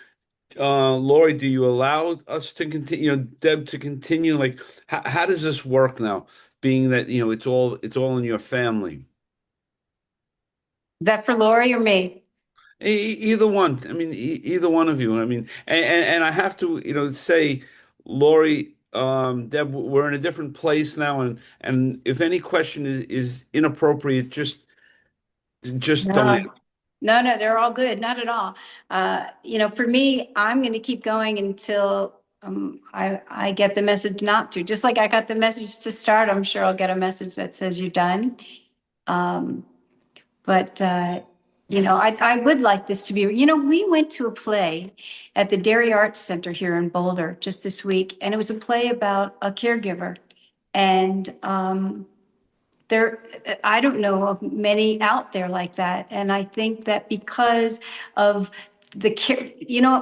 Lori, do you allow us to continue, Deb, to continue? Like, how does this work now? Being that, it's all in your family. Is that for Lori or me? Either one. I mean, either one of you. I mean, and I have to, say, Lori, Deb, we're in a different place now, and if any question is inappropriate, just don't. No, no, they're all good. Not at all. For me, I'm going to keep going until I get the message not to. Just like I got the message to start, I'm sure I'll get a message that says you're done. Um, but I would like this to be. We went to a play at the Dairy Arts Center here in Boulder just this week, and it was a play about a caregiver, and there, I don't know of many out there like that. And I think that because of the care,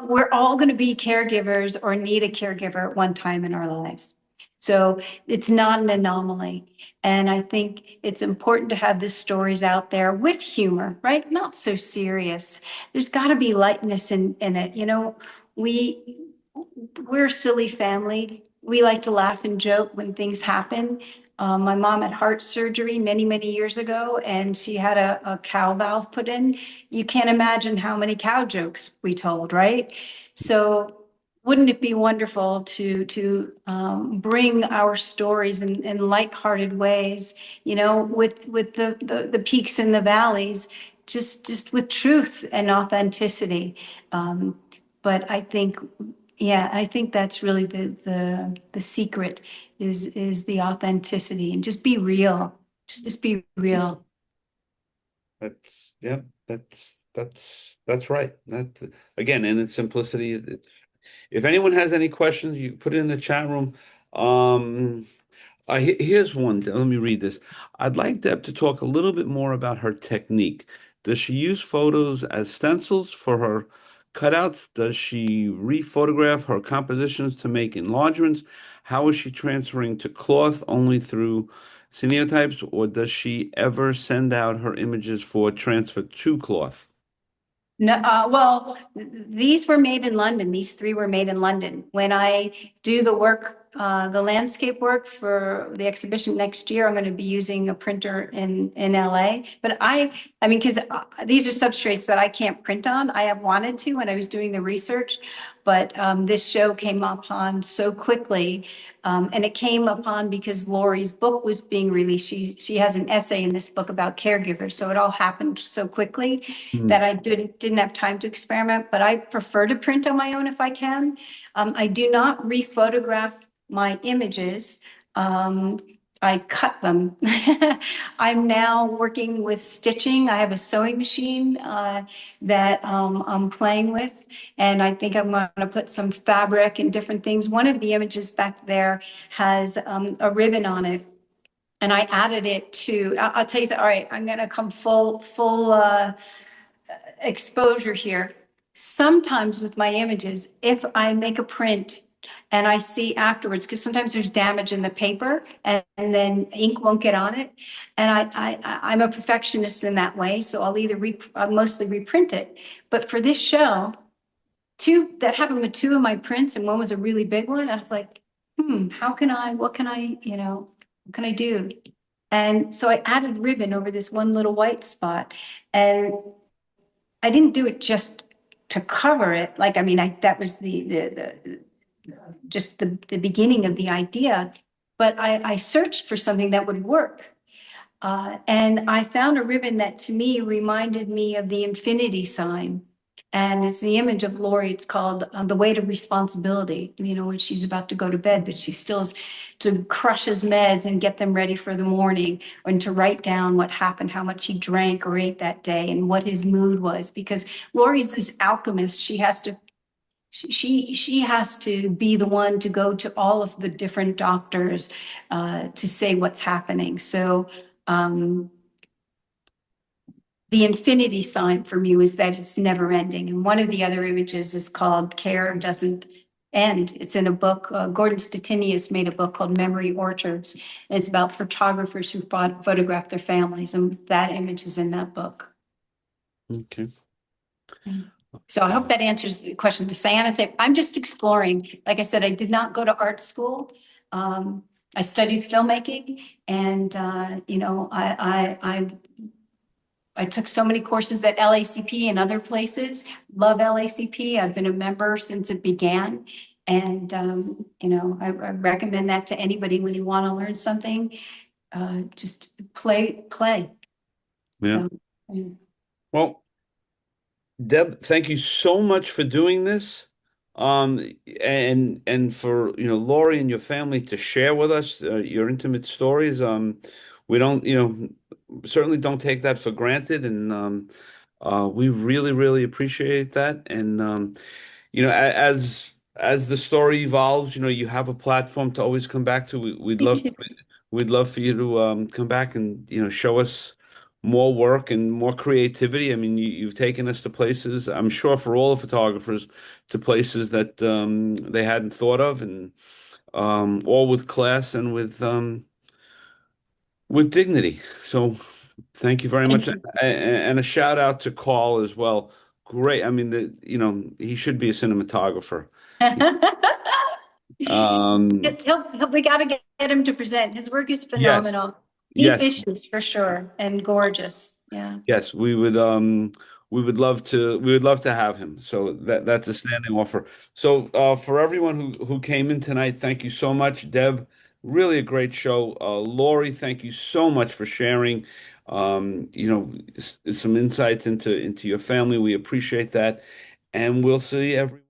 we're all going to be caregivers or need a caregiver at one time in our lives. So it's not an anomaly. And I think it's important to have these stories out there with humor, right? Not so serious. There's got to be lightness in it. We're a silly family. We like to laugh and joke when things happen. My mom had heart surgery many, many years ago, and she had a cow valve put in. You can't imagine how many cow jokes we told, right? So wouldn't it be wonderful to bring our stories in lighthearted ways, with the peaks and the valleys, just with truth and authenticity. But I think, yeah, I think that's really the secret is the authenticity, and just be real. Just be real. Yeah, that's right. That's again in its simplicity. If anyone has any questions, you put it in the chat room. Here's one. Let me read this. I'd like Deb to talk a little bit more about her technique. Does she use photos as stencils for her cutouts? Does she rephotograph her compositions to make enlargements? How is she transferring to cloth only through cineotypes, or does she ever send out her images for transfer to cloth? No, well, these were made in London. These three were made in London. When I do the work, the landscape work for the exhibition next year, I'm going to be using a printer in LA. But I mean, because these are substrates that I can't print on. I have wanted to when I was doing the research, but this show came upon so quickly. And it came upon because Lori's book was being released. She has an essay in this book about caregivers. So it all happened so quickly that I didn't have time to experiment, but I prefer to print on my own if I can. I do not rephotograph my images. I cut them. I'm now working with stitching. I have a sewing machine that I'm playing with, and I think I'm going to put some fabric and different things. One of the images back there has a ribbon on it, and I added it to. I'll tell you. All right, I'm going to come full exposure here. Sometimes with my images, if I make a print and I see afterwards, because sometimes there's damage in the paper and then ink won't get on it. And I'm a perfectionist in that way. So I'll mostly reprint it. But for this show, that happened with two of my prints, and one was a really big one. I was like, what can I do? And so I added ribbon over this one little white spot. And I didn't do it just to cover it. Like, I mean, that was just the beginning of the idea, but I searched for something that would work. And I found a ribbon that to me reminded me of the infinity sign. And it's the image of Lori. It's called The Weight of Responsibility, when she's about to go to bed, but she still has to crush his meds and get them ready for the morning, and to write down what happened, how much he drank or ate that day, and what his mood was. Because Lori's this alchemist. She has to be the one to go to all of the different doctors to say what's happening. So the infinity sign for me was that it's never ending. And one of the other images is called Care Doesn't End. It's in a book. Gordon Stettinius made a book called Memory Orchards. And it's about photographers who photograph their families. And that image is in that book. Okay. So I hope that answers the question. The cyanotype, I'm just exploring. Like I said, I did not go to art school. I studied filmmaking, and I took so many courses at LACP and other places. Love LACP. I've been a member since it began. And, I recommend that to anybody when you want to learn something. Just play. Yeah. So, Well, Deb, thank you so much for doing this. And for, Lori and your family to share with us your intimate stories. We don't, certainly don't take that for granted. And we really, really appreciate that. And as the story evolves, you have a platform to always come back to. We'd love for you to come back and show us more work and more creativity. I mean, you've taken us to places, I'm sure for all the photographers, to places that they hadn't thought of, and all with class and with dignity. So thank you very much, thank you. and a shout out to Carl as well. Great. I mean, he should be a cinematographer. Um, We got to get him to present. His work is yes, phenomenal. Deep yes, issues for sure, and gorgeous. Yeah. yes. We would love to have him. So that's a standing offer. So for everyone who came in tonight, thank you so much, Deb. Really a great show. Lori, thank you so much for sharing. Some insights into your family. We appreciate that, and we'll see everyone.